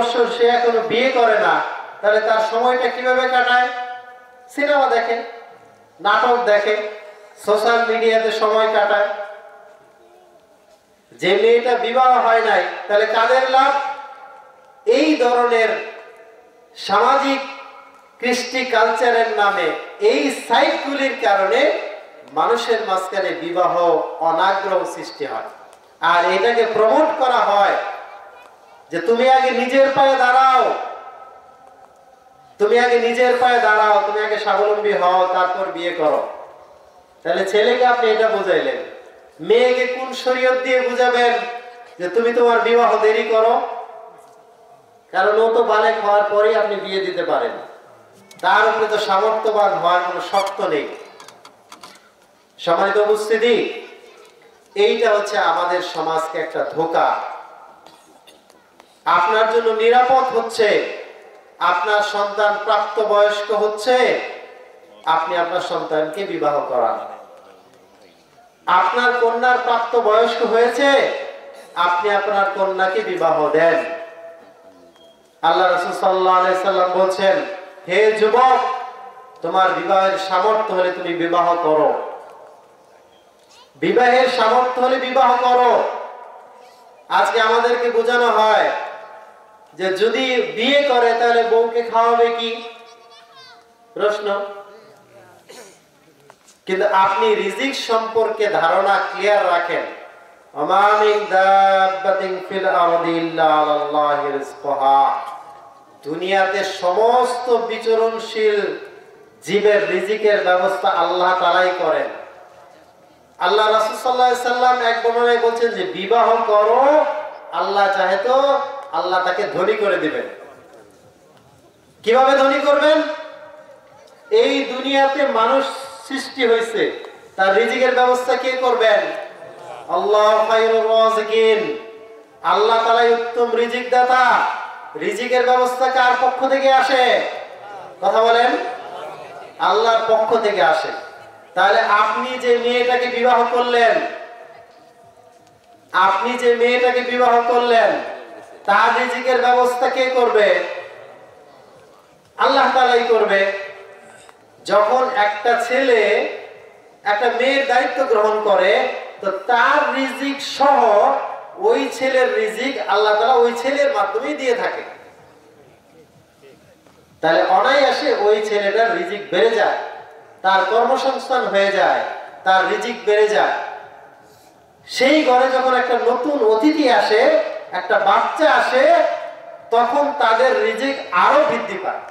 বছর সে এখনো বিয়ে করে না, তাহলে তার সময়টা কিভাবে কাটায়? সিনেমা দেখে, নাটক দেখে, সোশ্যাল মিডিয়াতে সময় কাটায়। যে মেয়েটা বিবাহ হয় নাই, তাহলে কাদের লাভ? এই ধরনের সামাজিক কৃষ্টি কালচারের নামে এই সাইটগুলির কারণে মানুষের মাঝখানে বিবাহ অনাগ্রহ সৃষ্টি হয়। আর এটাকে প্রমোট করা হয় যে তুমি আগে নিজের পায়ে দাঁড়াও, তুমি আগে নিজের পায়ে দাঁড়াও, তুমি আগে স্বাবলম্বী হও, তারপর বিয়ে করো। তাহলে ছেলেকে আপনি এটা বুঝাইলেন, মেয়েকে কোন শরীয়ত দিয়ে বুঝাবেন যে তুমি তোমার বিবাহ দেরি করো? কারণ ও তো বালেক হওয়ার পরেই আপনি বিয়ে দিতে পারেন, তার উপরে তো সামর্থ্যবান হওয়ার কোনো শর্ত নেই। সম্মানিত উপস্থিতি, এইটা হচ্ছে আমাদের সমাজকে একটা ধোঁকা। আপনার জন্য নিরাপদ হচ্ছে আপনার সন্তান প্রাপ্তবয়স্ক হচ্ছে, আপনি আপনার সন্তানকে বিবাহ করান। আপনার কন্যার প্রাপ্তবয়স্ক হয়েছে, আপনি আপনার কন্যাকে বিবাহ দেন। আল্লাহ রাসূল সাল্লাল্লাহু আলাইহি সাল্লাম বলছেন, হে যুবক, তোমার বিবাহের সামর্থ্য হলে তুমি বিবাহ করো, বিবাহের সামর্থ্য হলে বিবাহ করো। আজকে আমাদেরকে বোঝানো হয় যে যদি বিয়ে করে তাহলে বউকে খাওয়াবে কি? প্রশ্ন। কিন্তু আপনি রিজিক সম্পর্কে ধারণা ক্লিয়ার রাখেন, ওমা মিন দাব্বাতিন ফিল আরদি ইল্লা আলাল্লাহি রিজকুহা। দুনিয়াতে সমস্ত বিচরণশীল জীবের রিজিকের ব্যবস্থা আল্লাহ তাআলাই করেন। আল্লাহ রাসূল সাল্লাল্লাহু আলাইহি সাল্লাম এক বর্ণনায় বলছেন যে বিবাহ করো, আল্লাহ চাহে তো আল্লাহ তাকে ধনী করে দিবেন। কিভাবে ধনী করবেন? এই দুনিয়াতে মানুষ সৃষ্টি হয়েছে, তার রিজিকের ব্যবস্থা কে করবেন? আল্লাহ খায়রুর রাযিকিন। আল্লাহ তাআলাই উত্তম রিজিক দাতা। রিজিকের ব্যবস্থা কার পক্ষ থেকে আসে? কথা বলেন। আল্লাহর পক্ষ থেকে আসে। তাহলে আপনি যে মেয়েটাকে বিবাহ করলেন, আপনি যে মেয়েটাকে বিবাহ করলেন, তার রিজিকের ব্যবস্থা কে করবে? আল্লাহ তাআলাই করবে। যখন একটা ছেলে একটা মেয়ের দায়িত্ব গ্রহণ করে, তো তার রিজিক সহ ওই ছেলের রিজিক আল্লাহ তাআলা ওই ছেলের মাধ্যমেই দিয়ে থাকে। তাহলে অনায়াসে ওই ছেলেটার রিজিক বেড়ে যায়, তার কর্মসংস্থান হয়ে যায়, তার রিজিক বেড়ে যায়। সেই ঘরে যখন একটা নতুন অতিথি আসে, একটা বাচ্চা আসে, তখন তাদের রিজিক আরো বৃদ্ধি পায়।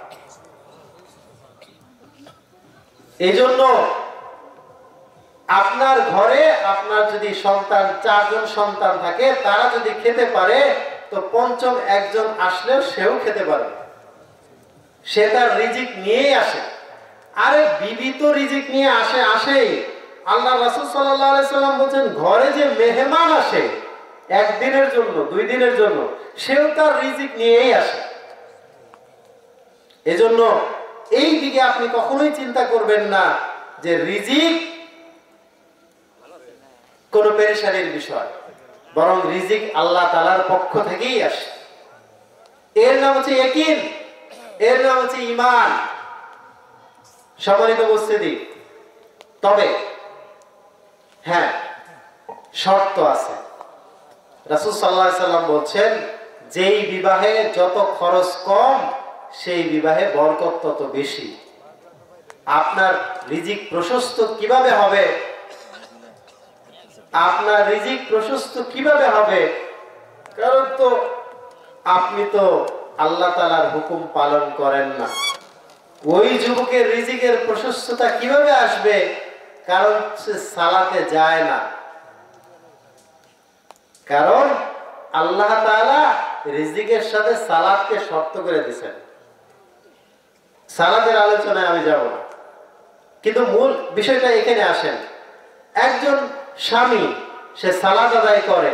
এই জন্য আপনার ঘরে আপনার যদি সন্তান, 4 জন সন্তান থাকে, তারা যদি খেতে পারে, তো পঞ্চম একজন আসলেও সেও খেতে পারবে। সে তার রিজিক নিয়েই আসে। আরে বিবি তো রিজিক নিয়ে আসেই। আল্লাহ রাসূল সাল্লাল্লাহু আলাইহি সাল্লাম বলেন, ঘরে যে মেহমান আসে 1 দিনের জন্য, 2 দিনের জন্য, সেও তার রিজিক নিয়েই আসে। এজন্য এই দিকে আপনি কখনোই চিন্তা করবেন না যে রিজিক কোন পেরেশানির বিষয়, বরং রিজিক আল্লাহ তাআলার পক্ষ থেকেই আসে। এর নাম হচ্ছে ইয়াকিন, এর নাম হচ্ছে ঈমান। সম্মানিত উপস্থিতি, তবে হ্যাঁ, শর্ত আছে। রাসূল সাল্লাল্লাহু আলাইহি সাল্লাম বলছেন, যেই বিবাহে যত খরচ কম, সেই বিবাহে বরকত তত বেশি। আপনার রিজিক প্রশস্ত কিভাবে হবে? আপনার রিজিক প্রশস্ত কিভাবে হবে? কারণ তো আপনি তো আল্লাহ তাআলার হুকুম পালন করেন না। ওই যুবকের রিজিকের প্রশস্ততা কিভাবে আসবে? কারণ সে সালাতে যায় না। কারণ আল্লাহ তাআলা রিজিকের সাথে সালাতকে শর্ত করে দিয়েছেন। সালাতের আলোচনায় আমি যাব না, কিন্তু মূল বিষয়টা এখানে আসেন। একজন স্বামী সে সালাত আদায় করে,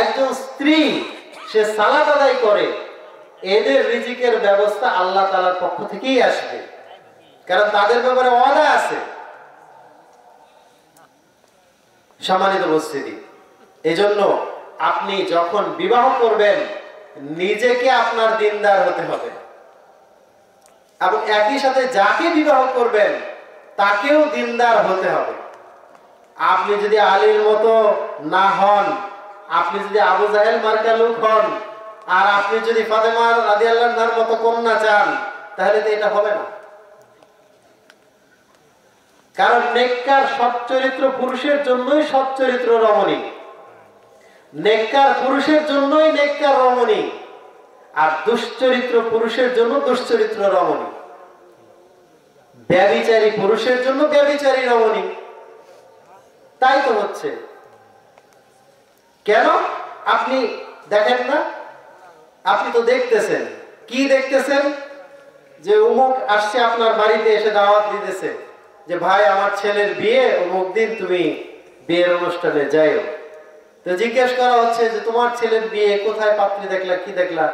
একজন স্ত্রী সে সালাত আদায় করে, এদের রিজিকের ব্যবস্থা আল্লাহ তাআলার পক্ষ থেকেই আসবে, কারণ তাদের ব্যাপারে ওয়াদা আছে। সম্মানিত উপস্থিতি, এজন্য আপনি যখন বিবাহ করবেন, নিজেকে আপনার দিনদার হতে হবে, এবং একই সাথে যাকে বিবাহ করবেন তাকেও দিনদার হতে হবে। আপনি যদি আলীর মতো না হন, আপনি যদি আবু জাহেল মার্কা লোক হন, আর আপনি যদি ফাতেমা রাদিয়াল্লাহু আনহার মতো কন্যা চান, তাহলে তো এটা হবে না। কারণ নেককার সৎ চরিত্র পুরুষের জন্যই সৎ চরিত্র রমণী, নেককার পুরুষের জন্যই নেককার রমণী, আর দুশ্চরিত্র পুরুষের জন্য দুশ্চরিত্র রমণী, ব্যভিচারী পুরুষের জন্য ব্যভিচারী রমণী। তাই তো হচ্ছে। কেন আপনি দেখেন না? আপনি তো দেখতেছেন। কি দেখতেছেন? যে অমুক আসছে আপনার বাড়িতে, এসে দাওয়াত দিতেছে যে ভাই আমার ছেলের বিয়ে অমুক দিন, তুমি বিয়ের অনুষ্ঠানে যাইও। তো জিজ্ঞেস করা হচ্ছে যে তোমার ছেলের বিয়ে কোথায়, পাত্রী দেখলা, কি দেখলা?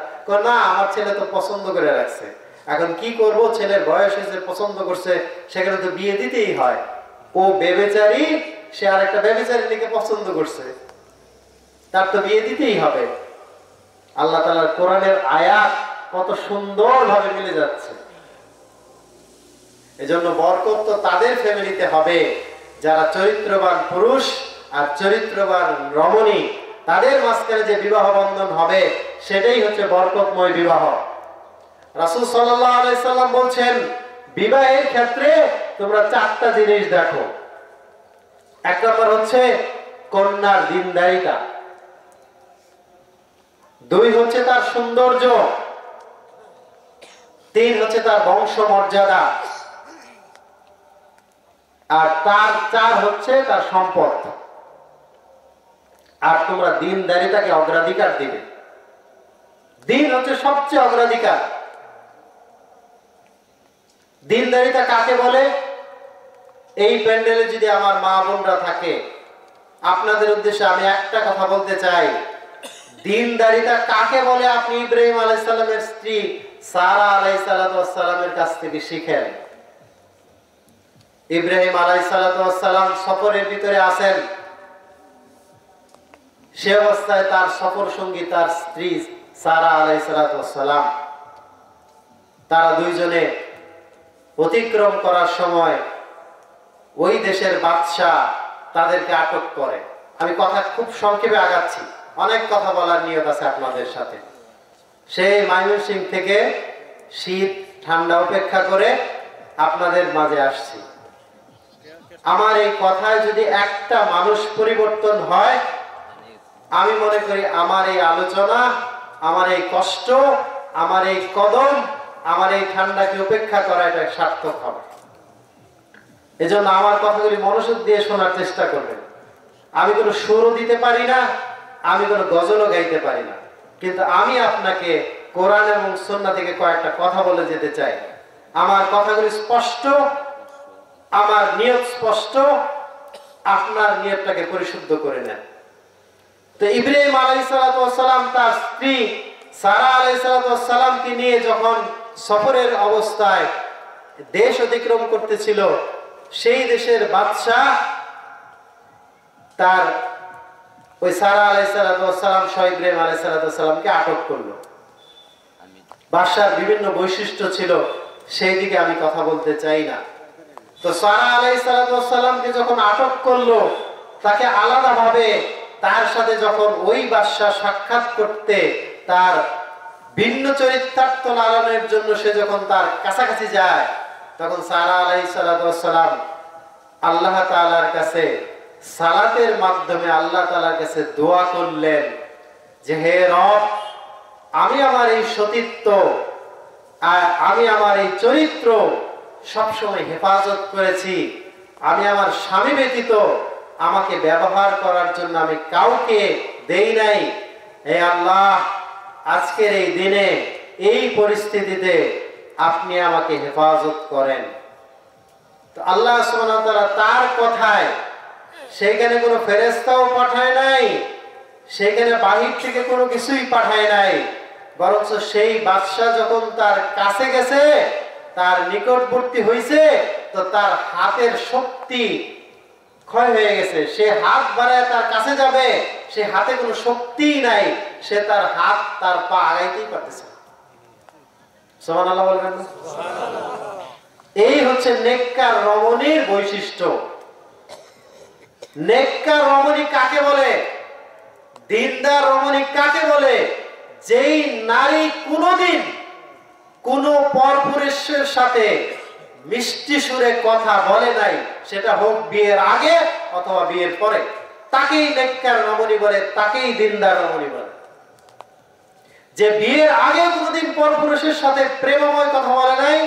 না, আমার ছেলে তো পছন্দ করে রাখছে, এখন কি করব, ছেলের বয়স হয়েছে, পছন্দ করছে, সেখানে তো বিয়ে দিতেই হয়। ও ব্যভিচারী, সে আর একটা ব্যভিচারীকে পছন্দ করছে, তার তো বিয়ে দিতেই হবে। আল্লাহ তাআলার কোরআনের আয়াত কত সুন্দর ভাবে মিলে যাচ্ছে। এজন্য বরকত তো তাদের ফ্যামিলিতে হবে যারা চরিত্রবান পুরুষ আর চরিত্রবান রমণী, তাদের মাঝখানে যে বিবাহ বন্ধন হবে সেটাই হচ্ছে বরকতময় বিবাহ। রাসূল সাল্লাল্লাহু আলাইহি সাল্লাম বলছেন, বিবাহের ক্ষেত্রে তোমরা চারটা জিনিস দেখো। এক নম্বর হচ্ছে কন্যার দিনদারিতা, দুই হচ্ছে তার সৌন্দর্য, তিন হচ্ছে তার বংশ মর্যাদা, আর চার হচ্ছে তার সম্পদ। আর তোমরা দিনদারিতাকে অগ্রাধিকার দিবে। দিন হচ্ছে সবচেয়ে অগ্রাধিকার। দিনদারিতা কাকে বলে? এই প্যান্ডেলে যদি আমার মা বোনরা থাকে, আপনাদের উদ্দেশ্যে আমি একটা কথা বলতে চাই, দিনদারিতা কাকে বলে আপনি ইব্রাহিম আলাইহিস সালামের স্ত্রী সারা আলাইহিস সালামের কাছ থেকে শিখেন। ইব্রাহিম আলাইহিস সালাম সফরের ভিতরে আছেন, সে অবস্থায় তার সফর সঙ্গী তার স্ত্রী সারা আলাইহিস সালাম, তারা দুইজনে অতিক্রম করার সময় ওই দেশের বাদশাহ তাদেরকে আটক করে। আমি কথা খুব সংক্ষেপে আগাচ্ছি, অনেক কথা বলার নিয়ত আছে আপনাদের সাথে। সেই ময়মনসিংহ থেকে শীত ঠান্ডা উপেক্ষা করে আপনাদের মাঝে আসছি। আমার এই কথায় যদি একটা মানুষ পরিবর্তন হয়, আমি মনে করি আমার এই আলোচনা, আমার এই কষ্ট, আমার এই কদম, আমার এই ঠান্ডাকে উপেক্ষা করা এটা সার্থক হবে। এজন্য আমার কথাগুলি মনোযোগ দিয়ে শোনার চেষ্টা করবেন। আমি কোনো সুরও দিতে পারি না, আমি কোনো গজলও গাইতে পারি না, কিন্তু আমি আপনাকে কোরআন এবং সুন্নাহ থেকে কয়েকটা কথা বলে যেতে চাই। আমার কথাগুলি স্পষ্ট, আমার নিয়ত স্পষ্ট, আপনার নিয়তটাকে পরিশুদ্ধ করে নেন। তো ইব্রাহিম আলাইহিস সালাম তার স্ত্রী সারা আলাইহিস সালামকে নিয়ে যখন সফরের অবস্থায় দেশ অতিক্রম করতেছিল, সেই দেশের বাদশাহ তার ওই সারা আলাইহিস সালাম সহ ইব্রাহিম আলাইহিস সালামকে আটক করলো। বাদশার বিভিন্ন বৈশিষ্ট্য ছিল, সেই দিকে আমি কথা বলতে চাই না। তো সারা আলাইহিস সালামকে যখন আটক করলো, তাকে আলাদাভাবে তার সাথে যখন ওই বাদশা সাক্ষাৎ করতে, তার ভিন্ন চরিত্রার্থ লালনের জন্য সে যখন তার কাছাকাছি যায়, তখন সারা আলাইহিস সালাম আল্লাহ তাআলার কাছে সালাতের মাধ্যমে আল্লাহ তাআলার কাছে দোয়া করলেন যে হে রব, আমি আমার এই সতীত্ব আর আমি আমার এই চরিত্র সবসময় হেফাজত করেছি, আমি আমার স্বামী ব্যতীত আমাকে ব্যবহার করার জন্য আমি কাউকে দেই নাই। হে আল্লাহ, আজকের এই দিনে এই পরিস্থিতিতে আপনি আমাকে হেফাজত করেন। তো আল্লাহ সুবহানাহু ওয়া তাআলা তার কথায় সেখানে কোনো ফেরেশতাও পাঠায় নাই, সেখানে বাহির থেকে কোনো কিছুই পাঠায় নাই, বরং সেই বাদশা যখন তার কাছে গেছে, তার নিকটবর্তী হয়েছে, তো তার হাতের শক্তি ক্ষয় হয়ে গেছে। সে হাত বাড়ায় তার কাছে যাবে, সে হাতে কোনো শক্তিই নাই, সে তার হাত তার পা আগাইতেই পারতেছে। সুবহানাল্লাহ বলবেন না? এই হচ্ছে নেককার রমণীর বৈশিষ্ট্য। নেককার রমণী কাকে বলে? দিনদার রমণী কাকে বলে? যেই নারী কোনোদিন কোন পরপুরুষের সাথে মিষ্টি সুরে কথা বলে নাই, সেটা হোক বিয়ের আগে অথবা বিয়ের পরে, তাকেই নেককার রমণী বলে, তাকেই দিনদার রমণী বলে। যে বিয়ের আগে কোনোদিন পরপুরুষের সাথে প্রেমময় কথা বলে নাই,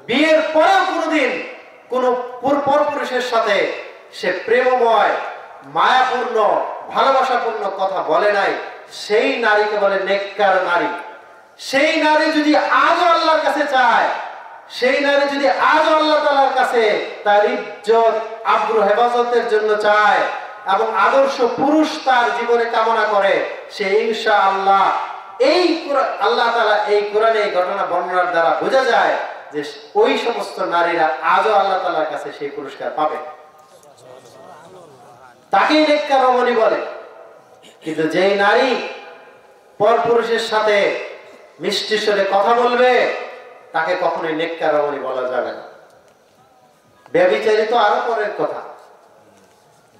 বিয়ের পরেও কোনোদিন কোন পরপুরুষের সাথে সে প্রেমময়, মায়াপূর্ণ, ভালোবাসাপূর্ণ কথা বলে নাই, সেই নারীকে বলে নেককার নারী। সেই নারী যদি আজও আল্লাহর কাছে চায়, সেই নারী যদি আজও আল্লাহ তাআলার কাছে তার ইজ্জত আব্রু হেফাজতের জন্য চায় এবং আদর্শ পুরুষ তার জীবনে কামনা করে, সে ইনশাআল্লাহ এই আল্লাহ তাআলা এই কোরআনে এই ঘটনা বর্ণনার দ্বারা বোঝা যায় যে ওই সমস্ত নারীরা আজও আল্লাহ তাআলার কাছে সেই পুরস্কার পাবে। তাকেই নেককার রমণী বলে। কিন্তু যেই নারী পরপুরুষের সাথে মিষ্টি সুরে কথা বলবে, তাকে কখনোই নেককার রমণী বলা যাবে না। ব্যভিচারী তো আরো পরের কথা,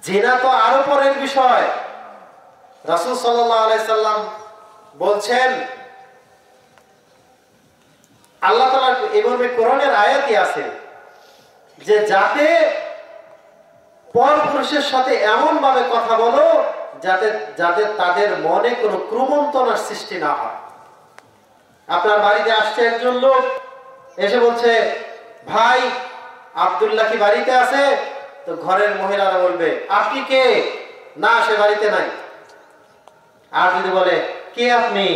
জিনা তো আরো পরের বিষয়। রাসূল সাল্লাল্লাহু আলাইহি সাল্লাম বলছেন, আল্লাহ তাআলা এভাবে কোরআনের আয়াতই আছে যে যাতে পরপুরুষের সাথে এমন ভাবে কথা বলো যাতে যাতে তাদের মনে কোনো ক্রমন্তনার সৃষ্টি না হয়। আপনার বাড়িতে আসছে একজন লোক, এসে বলছে, ভাই আব্দুল্লাহ কি বাড়িতে আছে? তো ঘরের মহিলারা বলবে, আপনি কে? না, সে বাড়িতে নাই। আর যদি বলে, কে আপনি?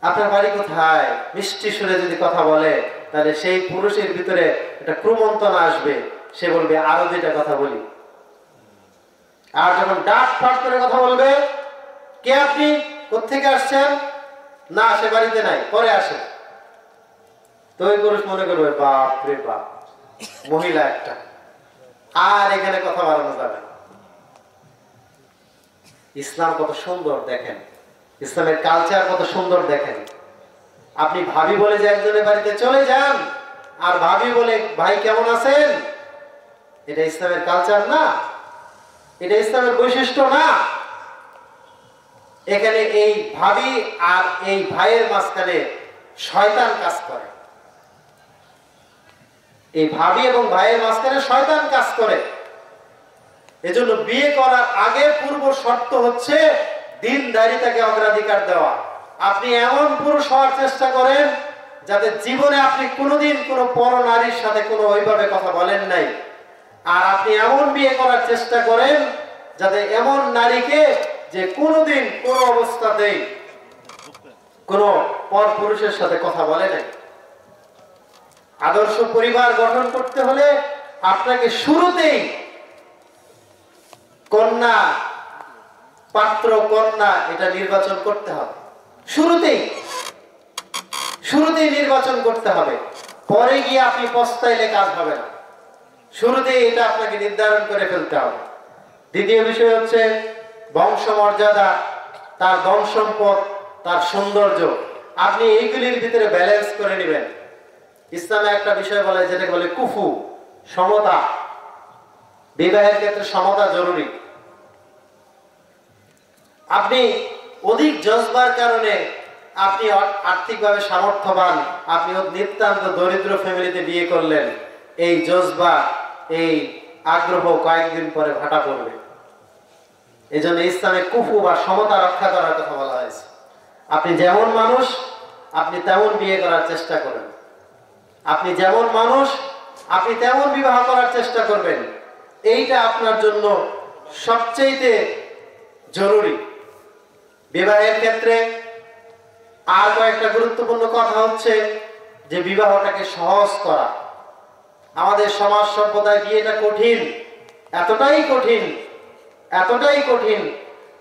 আপনার বাড়ি কোথায়? মিষ্টি সুরে যদি কথা বলে, তাহলে সেই পুরুষের ভিতরে একটা ক্রমন্তনা আসবে। সে বলবে, আরো দুইটা কথা বলি। আর যখন ডাক ফাট করে কথা বলবে, কে আপনি? কোত্থেকে আসছেন? না, সে বাড়িতে নাই, পরে আসে। তো ওই পুরুষ মনে করবে, বাপ রে বাপ, মহিলা একটা, আর এখানে কথা বাড়ানো যাবে না। ইসলাম কত সুন্দর দেখেন, ইসলামের কালচার কত সুন্দর দেখেন। আপনি ভাবি বলে যে একজনের বাড়িতে চলে যান, আর ভাবি বলে, ভাই কেমন আছেন? এটা ইসলামের কালচার না, এটা ইসলামের বৈশিষ্ট্য না। এখানে এই ভাবি আর এই ভাইয়ের মাঝখানে শয়তান কাজ করে। এই ভাবি এবং ভাইয়ের মাঝখানে শয়তান কাজ করে। এজন্য বিয়ে করার আগে পূর্ব শর্ত হচ্ছে দিনদারিতাকে অগ্রাধিকার দেওয়া। আপনি এমন পুরুষ হওয়ার চেষ্টা করেন যাতে জীবনে আপনি কোনোদিন কোনো পর নারীর সাথে কোনো ওইভাবে কথা বলেন নাই। আর আপনি এমন বিয়ে করার চেষ্টা করেন যাতে এমন নারীকে যে কোনোদিন কোনো অবস্থাতেই কোনো পর পুরুষের সাথে কথা বলে নাই। আদর্শ পরিবার গঠন করতে হলে আপনাকে শুরুতেই কন্যা, পাত্র কন্যা এটা নির্বাচন করতে হবে। শুরুতেই নির্বাচন করতে হবে। পরে গিয়ে আপনি পস্তাইলে কাজ হবে না। শুরুতেই এটা আপনাকে নির্ধারণ করে ফেলতে হবে। দ্বিতীয় বিষয় হচ্ছে বংশমর্যাদা, তার ধন সম্পদ, তার সৌন্দর্য। আপনি এইগুলির ভিতরে ব্যালেন্স করে নেবেন। ইসলামে একটা বিষয় বলে, যেটাকে বলে কুফু, সমতা। বিবাহের ক্ষেত্রে সমতা জরুরি। আপনি অধিক জজবার কারণে আপনি আর্থিকভাবে সামর্থ্যবান, আপনি নিতান্ত দরিদ্র ফ্যামিলিতে বিয়ে করলেন, এই জজবা, এই আগ্রহ কয়েকদিন পরে ভাটা পড়বে। এই জন্য ইসলামে কুফু বা সমতা রক্ষা করার কথা বলা হয়েছে। আপনি যেমন মানুষ আপনি তেমন বিয়ে করার চেষ্টা করেন। আপনি যেমন মানুষ আপনি তেমন বিবাহ করার চেষ্টা করবেন। এইটা আপনার জন্য সবচেয়ে জরুরি। বিবাহের ক্ষেত্রে আর কয়েকটা গুরুত্বপূর্ণ কথা হচ্ছে যে বিবাহটাকে সহজ করা। আমাদের সমাজ সভ্যতায় বিয়েটা কঠিন, এতটাই কঠিন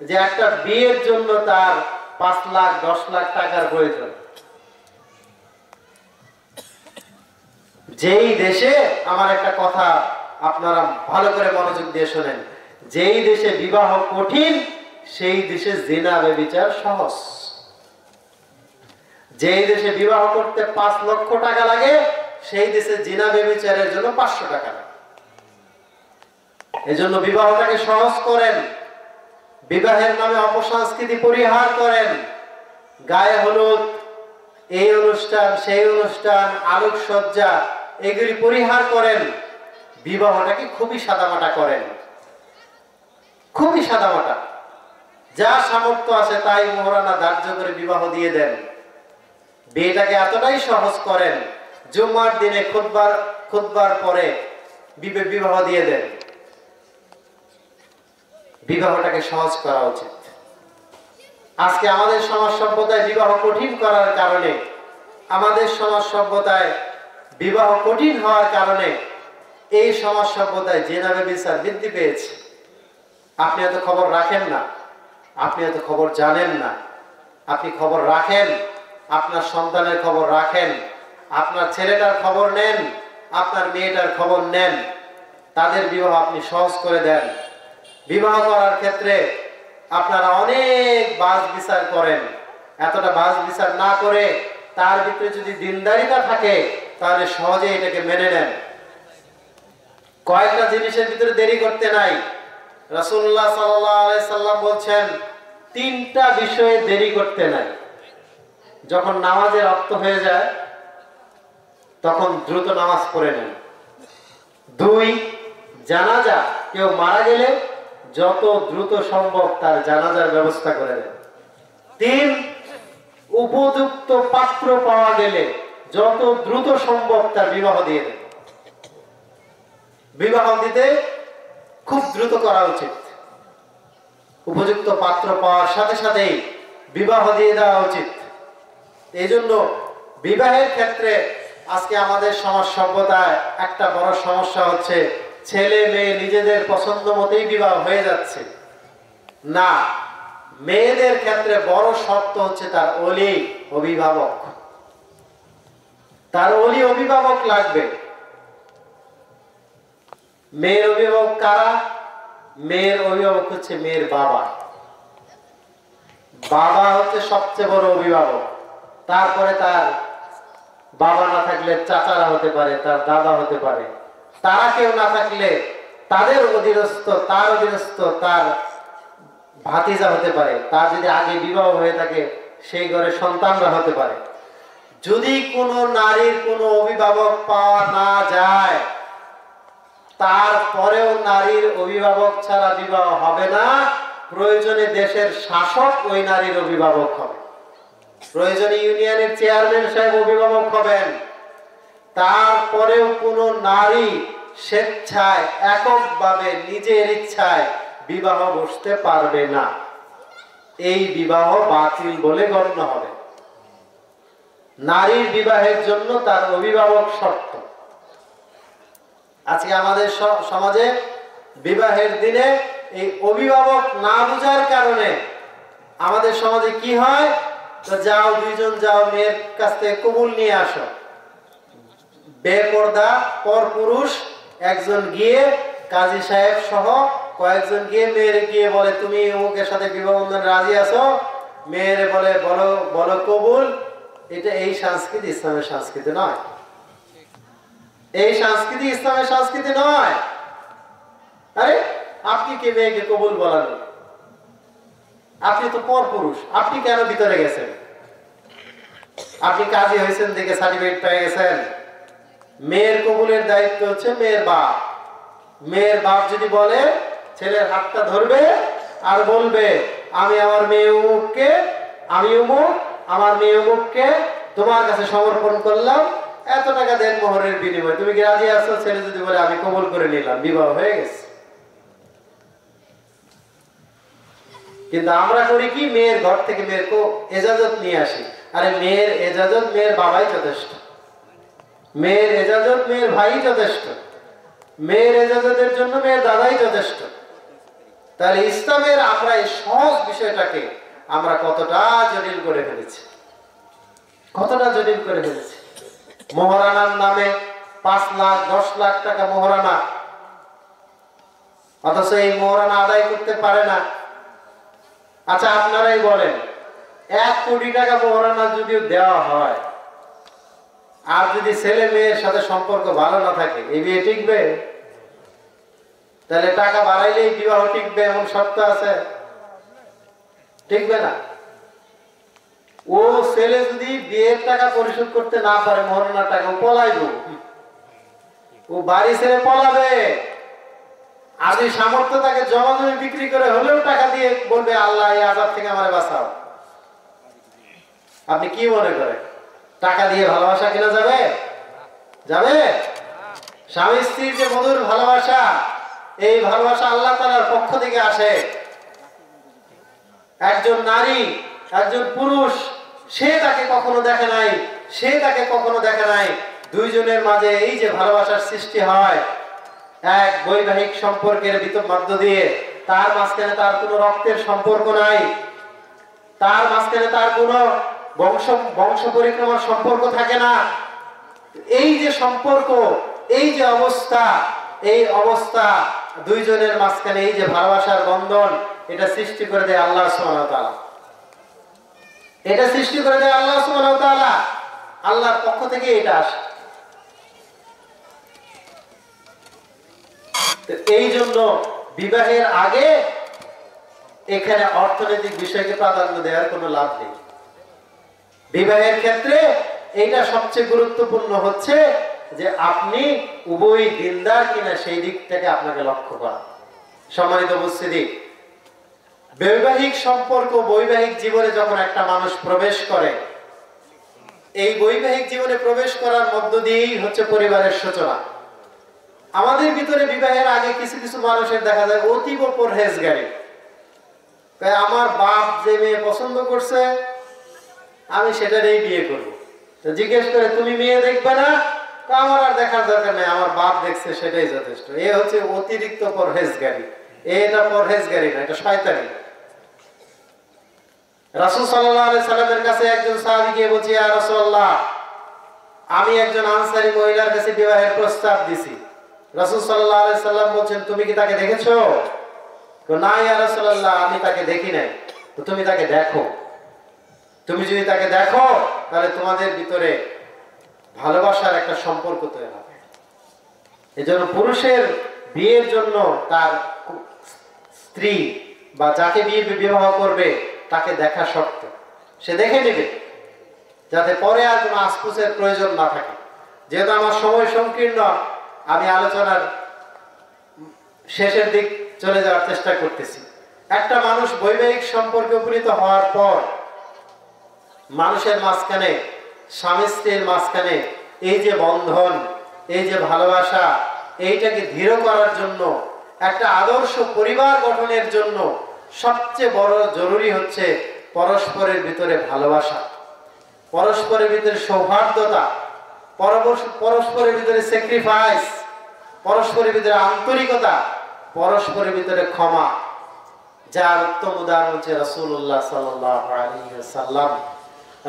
যে একটা বিয়ের জন্য তার 5 লাখ 10 লাখ টাকার প্রয়োজন। যেই দেশে, আমার একটা কথা আপনারা ভালো করে মনোযোগ দিয়ে শোনেন, যেই দেশে বিবাহ কঠিন সেই দেশে জিনা ব্যভিচার সহজ। যেই দেশে বিবাহ করতে 5 লক্ষ টাকা লাগে, সেই দেশে জিনা ব্যভিচারের জন্য 500 টাকা লাগে। এজন্য বিবাহটাকে সহজ করেন, বিবাহের নামে অপসংস্কৃতি পরিহার করেন। গায়ে হলুদ, এই অনুষ্ঠান সেই অনুষ্ঠান, আলোকসজ্জা, এগুলি পরিহার করেন। বিবাহটাকে খুবই সাদামাটা করেন, খুবই সাদামাটা। যা সামর্থ্য আছে তাই মোহরানা ধার্য করে বিবাহ দিয়ে দেন। বিয়েটাকে এতটাই সহজ করেন, জুম্মার দিনে খুতবার পরে বিবাহ দিয়ে দেন। বিবাহটাকে সহজ করা উচিত। আজকে আমাদের সমাজ সভ্যতায় বিবাহ কঠিন করার কারণে, আমাদের সমাজ সভ্যতায় বিবাহ কঠিন হওয়ার কারণে এই সমাজ সভ্যতায় জিনা ব্যভিচার বৃদ্ধি পেয়েছে। আপনি এত খবর রাখেন না, আপনি এত খবর জানেন না। আপনি খবর রাখেন, আপনার সন্তানের খবর রাখেন, আপনার ছেলেটার খবর নেন, আপনার মেয়েটার খবর নেন। তাদের বিবাহ আপনি সহজ করে দেন। বিবাহ করার ক্ষেত্রে আপনারা অনেক বাছ বিচার করেন। এতটা বাছ বিচার না করে তার ভিতরে যদি দিনদারিতা থাকে তাহলে সহজে এটাকে মেনে নেন। কয়েকটা জিনিসের ভিতরে দেরি করতে নাই। রাসূলুল্লাহ সাল্লাল্লাহু আলাইহি সাল্লাম বলছেন 3টা বিষয়ে দেরি করতে নাই। যখন নামাজের রক্ত হয়ে যায় তখন দ্রুত নামাজ পড়ে নেন। 2, জানাজা, কেউ মারা গেলে যত দ্রুত সম্ভব তার জানাজার ব্যবস্থা করে দেন। 3, উপযুক্ত পাত্র পাওয়া গেলে যত দ্রুত সম্ভব তার বিবাহ দিয়ে দেন। বিবাহ দিতে খুব দ্রুত করা উচিত। উপযুক্ত পাত্র পাওয়ার সাথে সাথেই বিবাহ দিয়ে দেওয়া উচিত। এই জন্য বিবাহের ক্ষেত্রে আজকে আমাদের সমাজ সভ্যতায় একটা বড় সমস্যা হচ্ছে, ছেলে মেয়ে নিজেদের পছন্দ মতোই বিবাহ হয়ে যাচ্ছে না। মেয়েদের ক্ষেত্রে বড় শর্ত হচ্ছে তার ওলি অভিভাবক, তার ওলি অভিভাবক লাগবে। মেয়ের অভিভাবক কারা? মেয়ের অভিভাবক হচ্ছে মেয়ের বাবা। বাবা হচ্ছে সবচেয়ে বড় অভিভাবক। তারপরে তার বাবা না থাকলে চাচারা হতে পারে, তার দাদা হতে পারে। তারা কেউ না থাকলে তাদের অধীনস্থ, তার অধীনস্থ তার ভাতিজা হতে পারে। তার যদি আগে বিবাহ হয়ে থাকে সেই ঘরে সন্তানরা হতে পারে। যদি কোনো নারীর কোনো অভিভাবক পাওয়া না যায়, তারপরেও নারীর অভিভাবক ছাড়া বিবাহ হবে না। প্রয়োজনে দেশের শাসক ওই নারীর অভিভাবক হবে, প্রয়োজনে ইউনিয়নের চেয়ারম্যান সাহেব অভিভাবক হবেন। তারপরেও কোনো নারী স্বেচ্ছায় এককভাবে নিজের ইচ্ছায় বিবাহ বসতে পারবে না। এই বিবাহ বাতিল বলে গণ্য হবে। নারীর বিবাহের জন্য তার অভিভাবক শর্ত। আজকে আমাদের সমাজে বিবাহের দিনে এই অভিভাবক না বুঝার কারণে আমাদের সমাজে কি হয়, তো যাও দুইজন যাও মেয়ের কাছ থেকে কবুল নিয়ে আসো। বেপর্দা পর পুরুষ একজন গিয়ে, কাজী সাহেব সহ কয়েকজন গিয়ে মেয়ের গিয়ে বলে তুমি অমুকের সাথে বিবাহ বন্ধন রাজি আছো? মেয়ের বলে বলো বলো কবুল। এটা এই সংস্কৃতি ইসলামের সংস্কৃতি নয়। এই সংস্কৃতি ইসলামের সংস্কৃতি নয়। আরে আপনি কে মেয়েকে কবুল বলার? আপনি তো পর পুরুষ, আপনি কেন ভিতরে গেছেন? আপনি কাজী হয়েছেন দেখে সার্টিফিকেট পেয়ে গেছেন। মেয়ের কবুলের দায়িত্ব হচ্ছে মেয়ের বাপ। মেয়ের বাপ যদি বলে, ছেলের হাতটা ধরবে আর বলবে আমি আমার মেয়ে অমুককে, আমি অমুক, আমার মেয়ে অমুককে তোমার কাছে সমর্পণ করলাম, এত টাকা দেন মোহরের বিনিময়ে, তুমি কি রাজি আছো? ছেলে যদি বলে আমি কবুল করে নিলাম, বিবাহ হয়ে গেছে। কিন্তু আমরা করি কি, মেয়ের ঘর থেকে মেয়ের এজাজত নিয়ে আসি। আরে মেয়ের এজাজত মেয়ের বাবাই যথেষ্ট, মেয়ের এজাজত মেয়ের ভাই যথেষ্ট, মেয়ের এজাজতের জন্য মেয়ের দাদাই যথেষ্ট। তাহলে ইসলামের আমরা এই সহজ বিষয়টাকে আমরা কতটা জটিল করে ফেলেছি, কতটা জটিল করে ফেলেছি। মোহরানার নামে 5 লাখ 10 লাখ টাকা মোহরানা, অথচ এই মোহরানা আদায় করতে পারে না। আচ্ছা আপনারাই বলেন, 1 কোটি টাকা মোহরানা যদিও দেওয়া হয়, আর যদি ছেলে মেয়ের সাথে সম্পর্ক ভালো না থাকে, এই বিয়ে টিকবে? তাহলে টাকা বাড়াইলেই বিবাহ টিকবে এমন শর্ত আছে? টিকবে না। ও ছেলে যদি বিয়ের টাকা পরিশোধ করতে না পারে, মোহরানার টাকা, ও পলাইব, ও বাড়ি ছেড়ে পলাবে। আর এই সামর্থ্য তাকে জমা জমি বিক্রি করে হলেও টাকা দিয়ে বলবে, আল্লাহ এই আযাব থেকে আমারে বাঁচাও। আপনি কি মনে করেন, টাকা দিয়ে ভালোবাসা কিনা যাবে? যাবে? স্বামী স্ত্রীর যে মধুর ভালোবাসা, এই ভালোবাসা আল্লাহ তাআলার পক্ষ থেকে আসে। একজন নারী, একজন পুরুষ, সে তাকে কখনো দেখে নাই, সে তাকে কখনো দেখে নাই, দুইজনের মাঝে এই যে ভালোবাসার সৃষ্টি হয় এক বৈবাহিক সম্পর্কের মধ্য দিয়ে, তার মাঝখানে তার কোনো রক্তের সম্পর্ক নাই, তার মাঝখানে তার কোনো বংশ পরিক্রমার সম্পর্ক থাকে না। এই যে সম্পর্ক, এই যে অবস্থা, এই অবস্থা দুইজনের মাঝখানে এই যে ভালোবাসার বন্ধন, এটা সৃষ্টি করে দেয় আল্লাহ সুবহানাহু ওয়া তাআলা। এটা সৃষ্টি করে দেয় আল্লাহ সুবহানাহু ওয়া তাআলা। আল্লাহর পক্ষ থেকে এটা আসে। এই জন্য বিবাহের আগে এখানে অর্থনৈতিক বিষয়কে প্রাধান্য দেওয়ার কোনো লাভ নেই। বিবাহের ক্ষেত্রে এইটা সবচেয়ে গুরুত্বপূর্ণ হচ্ছে যে আপনি উভয় দিনদার কিনা সেই দিক থেকে আপনাকে লক্ষ্য করা। সম্মানিত উপস্থিতি, বৈবাহিক সম্পর্ক, বৈবাহিক জীবনে যখন একটা মানুষ প্রবেশ করে, এই বৈবাহিক জীবনে প্রবেশ করার মধ্য দিয়েই হচ্ছে পরিবারের সূচনা। আমাদের ভিতরে বিবাহের আগে কিছু কিছু মানুষের দেখা যায় অতীব পরহেজগারী। আমার বাপ যে মেয়ে পছন্দ করছে, আমি সেটারই বিয়ে করবো। তো জিজ্ঞেস করে, তুমি মেয়ে দেখবে না? আমার আর দেখার দরকার নেই, আমার বাপ দেখছে সেটাই যথেষ্ট। এ হচ্ছে অতিরিক্ত পরহেজগারী। এটা পরহেজগারী না, এটা শয়তানি। রাসূল সাল্লাল্লাহু আলাইহি সাল্লামের কাছে একজন সাহাবী গিয়ে বলছে, ইয়া রাসূলুল্লাহ, আমি একজন আনসারী মহিলার কাছে বিবাহের প্রস্তাব দিছি। রাসূল সাল্লাল্লাহু আলাইহি সাল্লাম বলছেন, তুমি কি তাকে দেখেছো? না ইয়া রাসূলুল্লাহ, আমি তাকে দেখি নাই। তো তুমি তাকে দেখো। তুমি যদি তাকে দেখো, তাহলে তোমাদের ভিতরে ভালোবাসার একটা সম্পর্ক তৈরি হবে। এজন্য পুরুষের বিয়ের জন্য তার স্ত্রী বা যাকে বিবাহ করবে তাকে দেখা শর্ত, সে দেখে নেবে, যাতে পরে আর কোনো আসপুসের প্রয়োজন না থাকে। যেহেতু আমার সময় সংকীর্ণ, আমি আলোচনার শেষের দিক চলে যাওয়ার চেষ্টা করতেছি। একটা মানুষ বৈবাহিক সম্পর্কে উপনীত হওয়ার পর মানুষের মাঝখানে, স্বামী স্ত্রীর মাঝখানে এই যে বন্ধন, এই যে ভালোবাসা, এইটাকে দৃঢ় করার জন্য, একটা আদর্শ পরিবার গঠনের জন্য সবচেয়ে বড় জরুরি হচ্ছে পরস্পরের ভিতরে ভালোবাসা, পরস্পরের ভিতরে সৌহার্দ্যতা, পরস্পরের ভিতরে স্যাক্রিফাইস, পরস্পরের ভিতরে আন্তরিকতা, পরস্পরের ভিতরে ক্ষমা। যার উত্তম উদাহরণ হচ্ছে রাসূলুল্লাহ সাল্লাল্লাহু আলাইহি ওয়াসাল্লাম।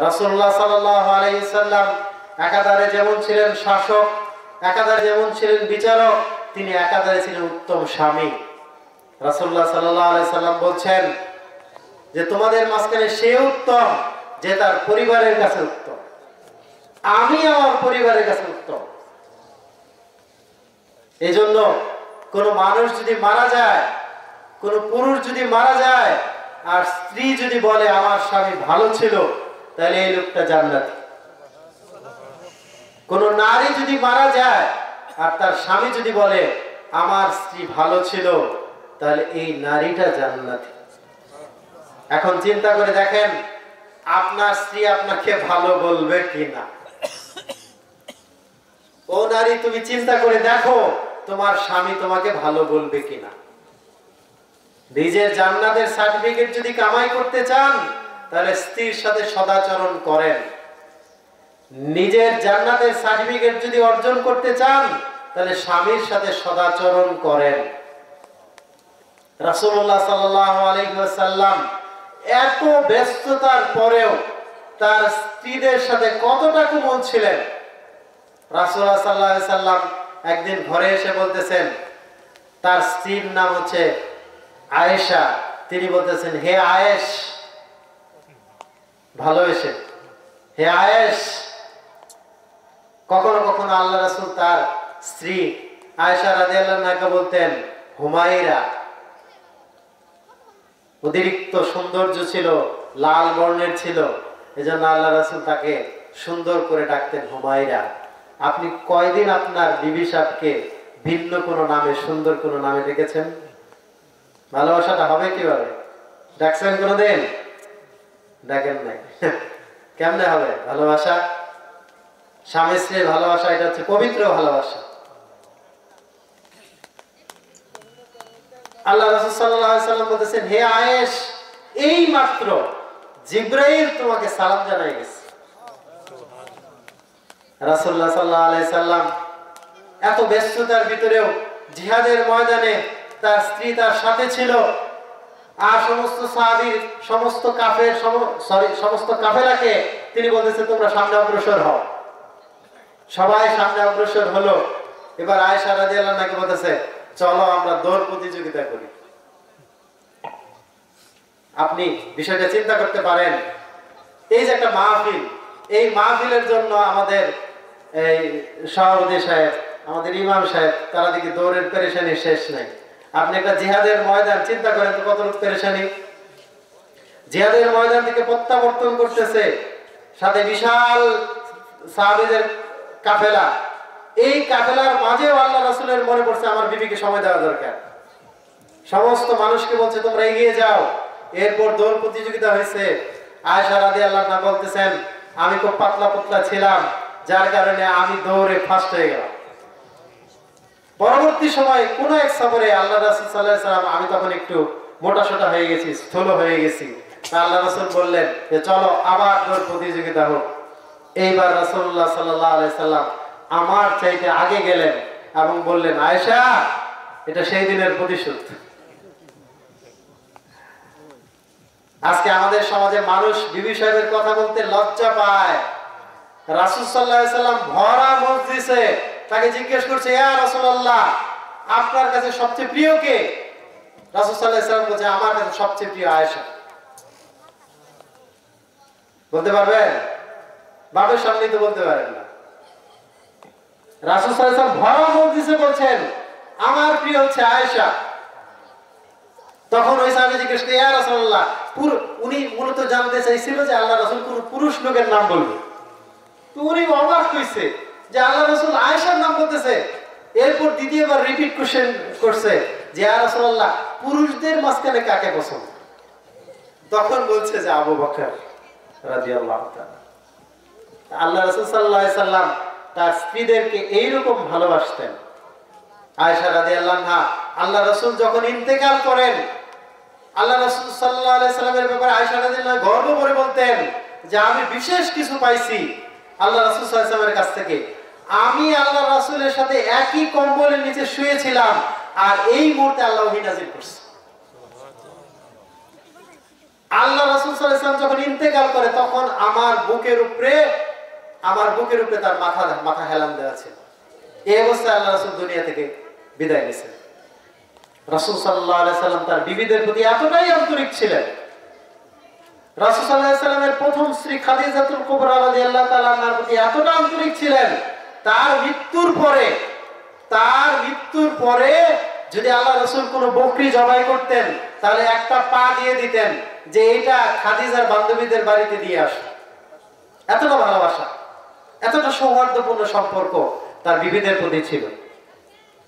রাসূলুল্লাহ সাল্লাল্লাহু আলাইহি ওয়াসাল্লাম একাধারে যেমন ছিলেন শাসক, একাধারে যেমন ছিলেন বিচারক, তিনি একাধারে ছিলেন উত্তম স্বামী। রাসূলুল্লাহ সাল্লাল্লাহু আলাইহি ওয়াসাল্লাম বলছেন যে তোমাদের মাঝখানে সে উত্তম যে তার পরিবারের কাছে উত্তম, আমি আমার পরিবারের কাছে উত্তম। এই জন্য কোন মানুষ যদি মারা যায়, কোন পুরুষ যদি মারা যায়, আর স্ত্রী যদি বলে আমার স্বামী ভালো ছিল, তাহলে এই লোকটা জান্নাতি। কোন নারী যদি মারা যায় আর তার স্বামী যদি বলে আমার স্ত্রী ভালো ছিল, তাহলে এই নারীটা জান্নাতি। এখন চিন্তা করে দেখেন, আপনার স্ত্রী আপনাকে ভালো বলবে কিনা? ও নারী, তুমি চিন্তা করে দেখো তোমার স্বামী তোমাকে ভালো বলবে কিনা। নিজের জান্নাতের সার্টিফিকেট যদি কামাই করতে চান, তাহলে স্ত্রীর সাথে সদাচরণ করেন। নিজের জান্নাতের সার্টিফিকেট যদি অর্জন করতে চান, তাহলে স্বামীর সাথে সদাচরণ করেন। রাসূলুল্লাহ সাল্লাল্লাহু আলাইহি ওয়াসাল্লাম এত ব্যস্ততার পরেও তার স্ত্রীদের সাথে কতটা কোমল ছিলেন। রাসূলুল্লাহ সাল্লাল্লাহু আলাইহি ওয়াসাল্লাম একদিন ঘরে এসে বলতেছেন, তার স্ত্রীর নাম হচ্ছে আয়েশা, তিনি বলতেছেন, হে আয়েশ, ভালোবেসে, হে আয়েশ। কখনো কখনো আল্লাহ রাসূল তার স্ত্রী আয়েশা রাদিয়াল্লাহু আনহা বলতেন হুমায়রা। অতিরিক্ত সৌন্দর্য ছিল, লাল বর্ণের ছিল, এজন্য আল্লাহ রাসূল তাকে সুন্দর করে ডাকতেন হুমায়রা। আপনি কয়দিন আপনার বিবি সাহেবকে ভিন্ন কোনো নামে, সুন্দর কোনো নামে ডেকেছেন? ভালোবাসাটা হবে কিভাবে? ডাকছেন কোনোদিন? ডাকেন নাই। কেমনে হবে ভালোবাসা? স্বামী স্ত্রীর ভালোবাসা এটা হচ্ছে পবিত্র ভালোবাসা। আল্লাহ রাসূল সাল্লাল্লাহু আলাইহি সাল্লাম বলেছেন, হে আয়েশ, এই মাত্র জিবরাইল তোমাকে সালাম জানাই গেছে। রাসূলুল্লাহ সাল্লাল্লাহু আলাইহি সাল্লাম এত ব্যস্ততার ভিতরেও জিহাদের ময়দানে তার স্ত্রী তার সাথে ছিল। আর সমস্ত সাহাবীর, সমস্ত কাফেলাকে তিনি বলতেছেন, তোমরা সামনে অগ্রসর হও। সবাই সামনে অগ্রসর হলো। এবার আয়েশা রাদিয়াল্লাহু আনহা বলতেছে, চলো আমরা দৌড় প্রতিযোগিতা করি। আপনি বিষয়টা চিন্তা করতে পারেন, এই যে একটা মাহফিল, এই মাহফিলের জন্য আমাদের এই সভাপতি সাহেব, আমাদের ইমাম সাহেব, তারা দিকে দৌড়ের পেরেশানি শেষ নাই। আপনি একটা জিহাদের ময়দান চিন্তা করেন তো, কত পেরেশানি। জিহাদের ময়দান থেকে প্রত্যাবর্তন করতেছে, সাথে বিশাল সাহাবীদের কাফেলা। এই কাফেলার মাঝেও আল্লাহ রাসূলের মনে পড়ছে আমার বিবিকে সময় দেওয়া দরকার। সমস্ত মানুষকে বলছে তোমরা এগিয়ে যাও। এরপর দৌড় প্রতিযোগিতা হয়েছে। আয়েশা রাদিয়াল্লাহু আনহা বলতেছেন, আমি খুব পাতলা পাতলা ছিলাম, যার কারণে আমি দৌড়ে ফার্স্ট হয়ে গেলাম। পরবর্তী সময় কোন এক সফরে আল্লাহ রাসূল সাল্লাল্লাহু আলাইহি সাল্লাম, আমি তখন একটু মোটাসোটা হয়ে গেছি, স্থূল হয়ে গেছি। আল্লাহ রাসূল বললেন যে চলো আবার দৌড় প্রতিযোগিতা হোক। এইবার রাসূলুল্লাহ সাল্লাল্লাহু আলাইহি সাল্লাম আমার চাইতে আগে গেলেন এবং বললেন, আয়েশা, এটা সেই দিনের প্রতিশোধ। আজকে আমাদের সমাজে মানুষ বিবি সাহেবের কথা বলতে লজ্জা পায়। রাসূল সাল্লাল্লাহু আলাইহি সাল্লাম ভরা মজলিসে তাকে জিজ্ঞেস করছে, ইয়া রাসূলুল্লাহ, আপনার কাছে সবচেয়ে প্রিয় কে? রাসূল সাল্লাল্লাহু আলাইহি সাল্লাম বলছে, আমার কাছে সবচেয়ে প্রিয় আয়েশা। বলতে পারবেন? বাবার সামনে তো বলতে পারেন না। রাসূল সাল্লাল্লাহু আলাইহি সাল্লাম ভরা মজলিসে বলছেন, আমার প্রিয় হচ্ছে আয়েশা। তখন ওই সাহাবী জিজ্ঞেস করে, ইয়া রাসূলুল্লাহ, উনি মূলত জানতে চাইছিল যে আল্লাহ রাসূল কোন পুরুষ লোকের নাম বলবে। তো উনি অবাক হইছে যে আল্লাহ রাসূল আয়েশার নাম বলতেছে। এরপর দ্বিতীয়বার রিপিট কোশ্চেন করছে যে ইয়া রাসূলুল্লাহ, পুরুষদের মাঝখানে কাকে পছন্দ? তখন বলছে যে আবু বকর রাদিয়াল্লাহু তাআলা। আল্লাহ রাসূল সাল্লাল্লাহু আলাইহি সাল্লাম তার স্ত্রীদেরকে এইরকম ভালোবাসতেন। আয়েশা রাদিয়াল্লাহু আনহা, আল্লাহ রাসূল যখন ইন্তেকাল করেন, আল্লাহ রাসূল সাল্লাল্লাহু আলাইহি সাল্লামের ব্যাপারে আয়েশা রাদিয়াল্লাহু আনহা গর্ব করে বলতেন যে আমি বিশেষ কিছু পাইছি আল্লাহ রাসূল সাল্লাল্লাহু আলাইহি সাল্লামের কাছ থেকে। আমি আল্লাহ রাসূলের সাথে একই কম্বলের নিচে শুয়েছিলাম, আর এই মুহূর্তে আল্লাহ ওহী নাযিল করছে। আল্লাহ রাসূল সাল্লাল্লাহু আলাইহি সাল্লাম যখন ইন্তেকাল করে, তখন আমার বুকের উপরে তার মাথা হেলান দেওয়া ছিল। এই অবস্থায় আল্লাহ রাসূল দুনিয়া থেকে বিদায় নিয়েছেন। রাসূল সাল্লাল্লাহু আলাইহি সাল্লাম তার বিবিদের প্রতি এতটাই আন্তরিক ছিলেন। রাসূল সাল্লাল্লাহু আলাইহি সাল্লামের প্রথম স্ত্রী খাদিজাতুল কুবরা রাদিয়াল্লাহু তাআলা আনহার প্রতি এতটা আন্তরিক ছিলেন, তার মৃত্যুর পরে যদি আল্লাহ রাসূল কোনো বকরি জবাই করতেন, তাহলে একটা পা দিয়ে দিতেন যে এটা খাদিজার বান্ধবীদের বাড়িতে দিয়ে আসো। এতটা ভালোবাসা, এতটা সৌহার্দ্যপূর্ণ সম্পর্ক তার বিবিদের প্রতি ছিল।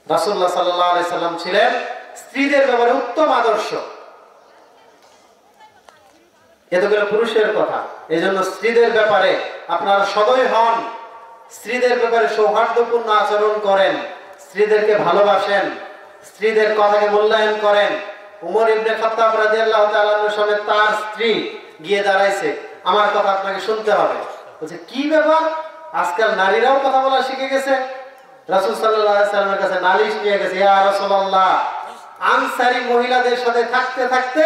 রাসূলুল্লাহ সাল্লাল্লাহু আলাইহি সাল্লাম ছিলেন স্ত্রীদের ব্যাপারে উত্তম আদর্শ। এতগুলো পুরুষের কথা, এজন্য স্ত্রীদের ব্যাপারে আপনারা সদয় হন, স্ত্রীদের ব্যাপারে সৌহার্দ্যপূর্ণ আচরণ করেন, স্ত্রীদেরকে ভালোবাসেন, স্ত্রীদের কথাকে মূল্যায়ন করেন। উমর ইবনে খাত্তাব রাদিয়াল্লাহু তাআলা আনহুর সামনে তার স্ত্রী গিয়ে দাঁড়াইছে, আমার কথা আপনাকে শুনতে হবে। বলছে, কি ব্যাপার? আজকাল নারীরাও কথা বলা শিখে গেছে। রাসূল সাল্লাল্লাহু আলাইহি সাল্লামের কাছে নালিশ নিয়ে গেছে, ইয়া রাসূলুল্লাহ, আনসারী মহিলাদের সাথে থাকতে থাকতে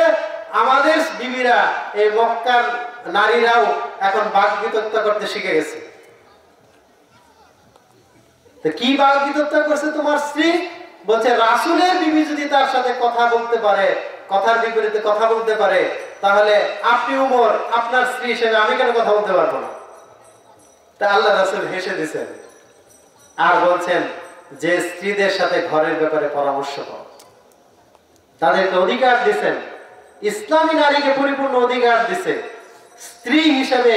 আমাদের বিবিরা, এই মক্কার নারীরাও এখন বাকবিতণ্ডা করতে শিখে গেছে। তো কি বাকবিতণ্ডা করছে তোমার স্ত্রী? বলছে, রাসূলের বিবি যদি তার সাথে কথা বলতে পারে, কথার বিপরীতে কথা বলতে পারে, তাহলে আপনি উমর, আপনার স্ত্রী হিসেবে আমি কেন কথা বলতে পারবো না? তা আল্লাহ রাসূল হেসে দিয়েছেন আর বলছেন যে স্ত্রীদের সাথে ঘরের ব্যাপারে পরামর্শ করো, তাদেরকে অধিকার দিয়েছেন। ইসলামী নারীকে পরিপূর্ণ অধিকার দিছে, স্ত্রী হিসেবে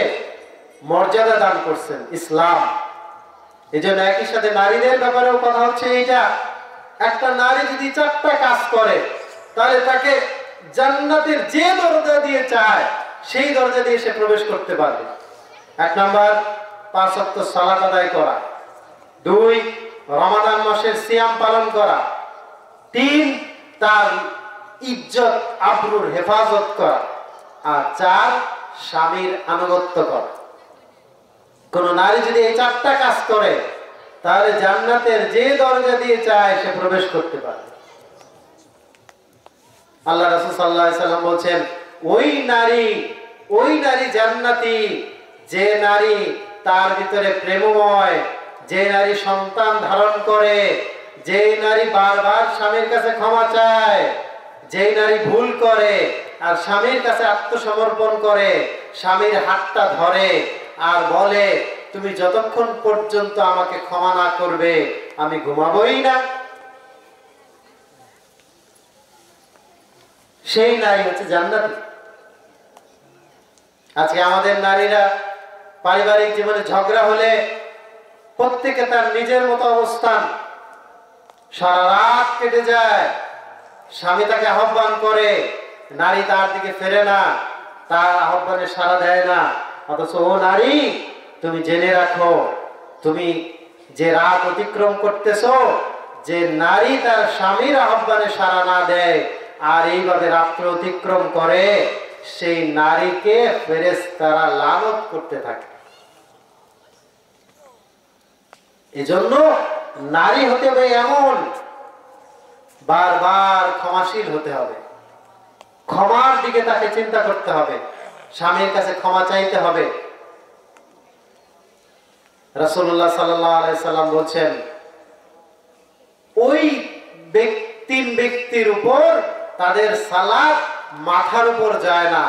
মর্যাদা দান করছেন ইসলাম। এই জন্য একই সাথে নারীদের ব্যাপারেও কথা হচ্ছে এইটা, একটা নারী যদি 4টা কাজ করে তাহলে তাকে জান্নাতের যে দরজা দিয়ে চায় সেই দরজা দিয়ে সে প্রবেশ করতে পারবে। 1 নাম্বার 5 ওয়াক্ত সালাত আদায় করা, 2 রমাদান মাসের সিয়াম পালন করা, 3 তার ইজ্জত আবরুর হেফাজত করা, আর 4 স্বামীর আনুগত্য করা। কোন নারী যদি এই 4টা কাজ করে তাহলে জান্নাতের যে দরজা দিয়ে চায় সে প্রবেশ করতে পারবে। আল্লাহ রাসূল সাল্লাল্লাহু আলাইহি সাল্লাম বলেন, ওই নারী জান্নাতি যে নারী তার ভিতরে প্রেমময়, যে নারী সন্তান ধারণ করে, যে নারী বারবার স্বামীর কাছে ক্ষমা চায়, যে নারী ভুল করে আর স্বামীর কাছে আত্মসমর্পণ করে, স্বামীর হাতটা ধরে আর বলে তুমি যতক্ষণ পর্যন্ত আমাকে ক্ষমা না করবে আমি ঘুমাবোই না, সেই নারী হচ্ছে জান্নাতি। আজকে আমাদের নারীরা পারিবারিক জীবনে ঝগড়া হলে প্রত্যেকে তার নিজের মতো অবস্থান, সারা রাত কেটে যায়, স্বামী তাকে আহ্বান করে, নারী তার দিকে ফেরে না, তার আহ্বানে সাড়া দেয় না। অথচ ও নারী, তুমি জেনে রাখো, তুমি যে রাত অতিক্রম করতেছো, যে নারী তার স্বামীর আহ্বানে সাড়া না দেয় আর এইভাবে রাত্র অতিক্রম করে, সেই নারীকে ফেরেশতারা লানত করতে থাকে। এজন্য নারী হতে হবে এমন, বারবার ক্ষমাশীল হতে হবে, ক্ষমার দিকে তাকে চিন্তা করতে হবে, স্বামীর কাছে ক্ষমা চাইতে হবে। রাসূলুল্লাহ সাল্লাল্লাহু আলাইহি সাল্লাম বলেন, ওই তিন ব্যক্তির উপর তাদের সালাত মাথার উপর যায় না,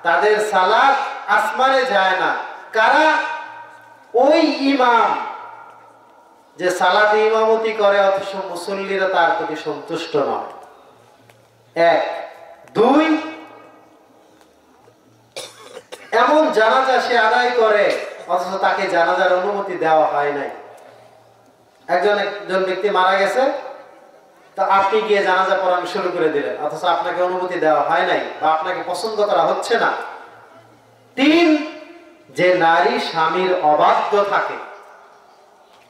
তাদের সালাত আসমানে যায় না। কারা? ওই ইমাম যে সালাতে ইমামতি করে অথচ মুসল্লিরা তার প্রতি সন্তুষ্ট নয়। 1, 2 এমন জানাজা সে আদায় করে অথচ তাকে জানাজার অনুমতি দেওয়া হয় নাই। একজন ব্যক্তি মারা গেছে, তো আপনি গিয়ে জানাজা পড়ানো শুরু করে দিলেন, অথচ আপনাকে অনুমতি দেওয়া হয় নাই বা আপনাকে পছন্দ করা হচ্ছে না। 3, যে নারী স্বামীর অবাধ্য থাকে,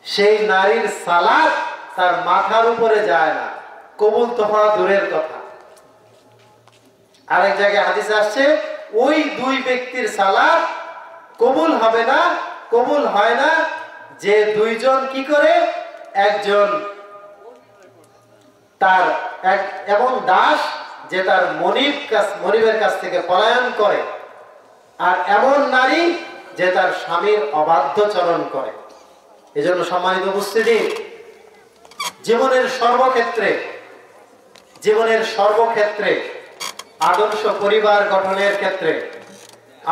সেই নারীর সালাত তার মাথার উপরে যায় না, কবুল তো হওয়া দূরের কথা। আরেক জায়গায় হাদিসে আসছে, ওই 2 ব্যক্তির সালাত কবুল হবে না, কবুল হয় না যে 2 জন কি করে, একজন তার এমন দাস যে তার মনিবের কাছ থেকে পলায়ন করে, আর এমন নারী যে তার স্বামীর অবাধ্যচরণ করে। এজন্য সম্মানিত উপস্থিতি, জীবনের সর্বক্ষেত্রে আদর্শ পরিবার গঠনের ক্ষেত্রে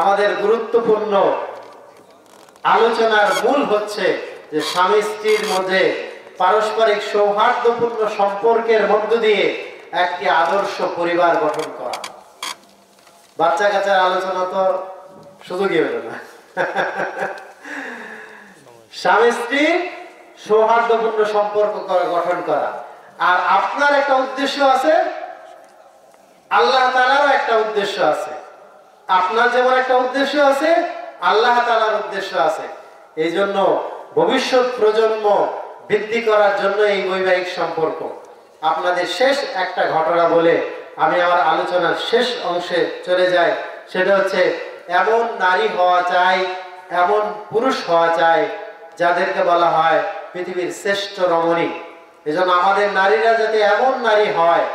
আমাদের গুরুত্বপূর্ণ আলোচনার মূল হচ্ছে যে স্বামী স্ত্রীর মধ্যে পারস্পরিক সৌহার্দ্যপূর্ণ সম্পর্কের মধ্য দিয়ে একটি আদর্শ পরিবার গঠন করা। বাচ্চা কাচ্চার আলোচনা তো সুযোগই হলো না। স্বামী স্ত্রী সৌহার্দ্যপূর্ণ সম্পর্ক গঠন করা, আর আপনার একটা উদ্দেশ্য আছে, আল্লাহ তাআলারও একটা উদ্দেশ্য আছে। আপনার যেমন একটা উদ্দেশ্য আছে, আল্লাহ তাআলার উদ্দেশ্য আছে। এই জন্য ভবিষ্যৎ প্রজন্ম বৃদ্ধি করার জন্য এই বৈবাহিক সম্পর্ক। আপনাদের শেষ একটা ঘটনা বলে আমি আমার আলোচনার শেষ অংশে চলে যাই। সেটা হচ্ছে, এমন নারী হওয়া চাই, এমন পুরুষ হওয়া চাই যাদেরকে বলা হয় পৃথিবীর শ্রেষ্ঠ রমণী। এজন্য আমাদের নারীরা যাতে এমন নারী হয়,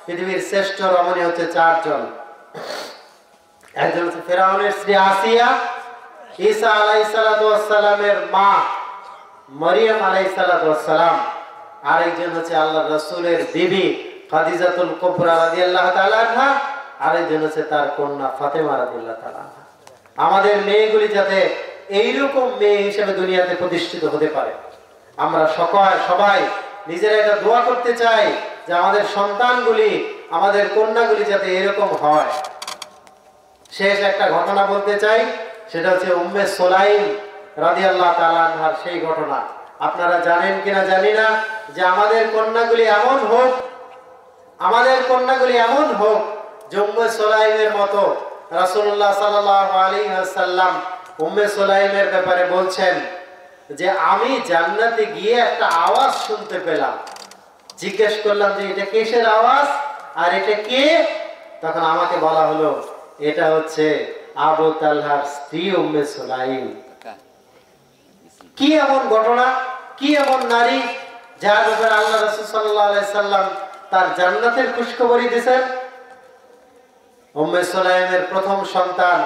পৃথিবীর শ্রেষ্ঠ রমণী হচ্ছে 4 জন। একজন হচ্ছে ফেরাউনের স্ত্রী আসিয়া, ঈসা আলাইহিস সালাতু ওয়াস সালামের মা মরিয়ম আলাইহিস সালাতু ওয়াস সালাম, আরেকজন হচ্ছে আল্লাহর রাসূলের বিবি খাদিজাতুল কুবরা রাদিয়াল্লাহু তাআলা আনহা, আরেকজন হচ্ছে তার কন্যা ফাতেমা রাদিয়াল্লাহু তাআলা আনহা। আমাদের মেয়েগুলি যাতে এইরকম মেয়ে হিসেবে দুনিয়াতে প্রতিষ্ঠিত হতে পারে, আমরা সবাই নিজেরা এটা দোয়া করতে চাই যে আমাদের সন্তানগুলি, আমাদের কন্যাগুলি যাতে এরকম হয়। শেষ একটা ঘটনা বলতে চাই, সেটা হচ্ছে উম্মে সুলাইম রাদিয়াল্লাহু তাআলা আনহার সেই ঘটনা। আপনারা জানেন কিনা জানি না, যে আমাদের কন্যাগুলি এমন হোক যে উম্মে সুলাইমের মতো। রাসূলুল্লাহ সাল্লাল্লাহু আলাইহি ওয়াসাল্লাম উম্মে সুলাইমের ব্যাপারে বলছেন যে আমি জান্নাতে গিয়ে একটা আওয়াজ শুনতে পেলাম। জিজ্ঞেস করলাম যে এটা কিসের আওয়াজ আর এটা কে? তখন আমাকে বলা হলো এটা হচ্ছে আবু তালহার স্ত্রী উম্মে সুলাইম। কি এমন ঘটনা, কি এমন নারী যার ব্যাপারে আল্লাহ রাসূল সাল্লাল্লাহু আলাইহি সাল্লাম তার জান্নাতের খুশখবরি দিয়েছেন। উম্মে সুলাইমের প্রথম সন্তান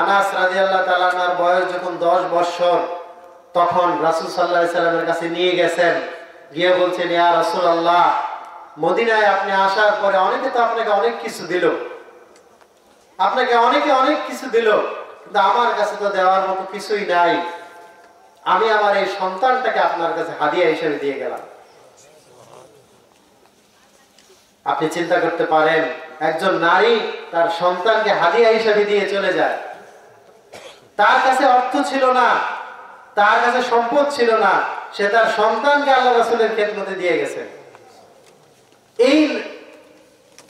আনাস রাদিয়াল্লাহু তাআলা আনহুর বয়স যখন 10 বছর, তখন রাসূল সাল্লাল্লাহু আলাইহি সাল্লামের কাছে নিয়ে গেছেন। গিয়ে বলছেন, ইয়া রাসূলুল্লাহ, মদিনায় আপনি আসার পরে অনেকে তো আপনাকে অনেক কিছু দিল, কিন্তু আমার কাছে তো দেওয়ার মতো কিছুই নাই। আমি আমার এই সন্তানটাকে আপনার কাছে হাদিয়া হিসেবে দিয়ে গেলাম। আপনি চিন্তা করতে পারেন, একজন নারী তার সন্তানকে হাদিয়া হিসেবে দিয়ে চলে যায়। তার কাছে অর্থ ছিল না, তার কাছে সম্পদ ছিল না, সে তার সন্তানকে আল্লাহ রাসূলের খেদমতে দিয়ে গেছে।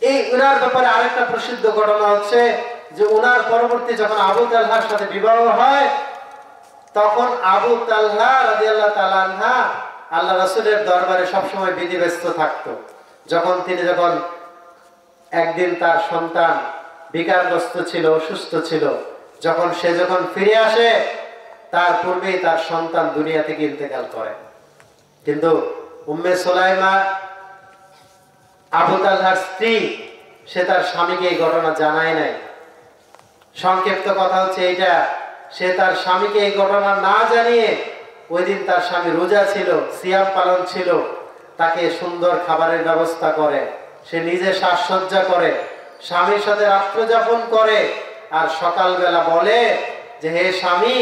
এই উনার ব্যাপারে আরেকটা প্রসিদ্ধ ঘটনা হচ্ছে যে উনার পরবর্তী যখন আবু তালহার সাথে বিবাহ হয়, তখন আবু তালহা রাদিয়াল্লাহু তাআলা আনহা আল্লাহ রাসূলের দরবারে সবসময় বিধিব্যস্ত থাকতো। যখন একদিন তার সন্তান বিকারগ্রস্ত ছিল, অসুস্থ ছিল, যখন ফিরে আসে, তার পূর্বেই তার সন্তান দুনিয়া থেকে ইন্তেকাল করে। কিন্তু উম্মে সুলাইমা আবু তালহার স্ত্রী, সে তার স্বামীকে এই ঘটনা জানায় নাই। সংক্ষিপ্ত কথা হচ্ছে এইটা, সে তার স্বামীকে এই ঘটনা না জানিয়ে, ওই দিন তার স্বামী রোজা ছিল, সিয়াম পালন ছিল, তাকে সুন্দর খাবারের ব্যবস্থা করে, সে নিজে সাজসজ্জা করে, স্বামীর সাথে রাত্র যাপন করে, আর সকালবেলা বলে যে হে স্বামী,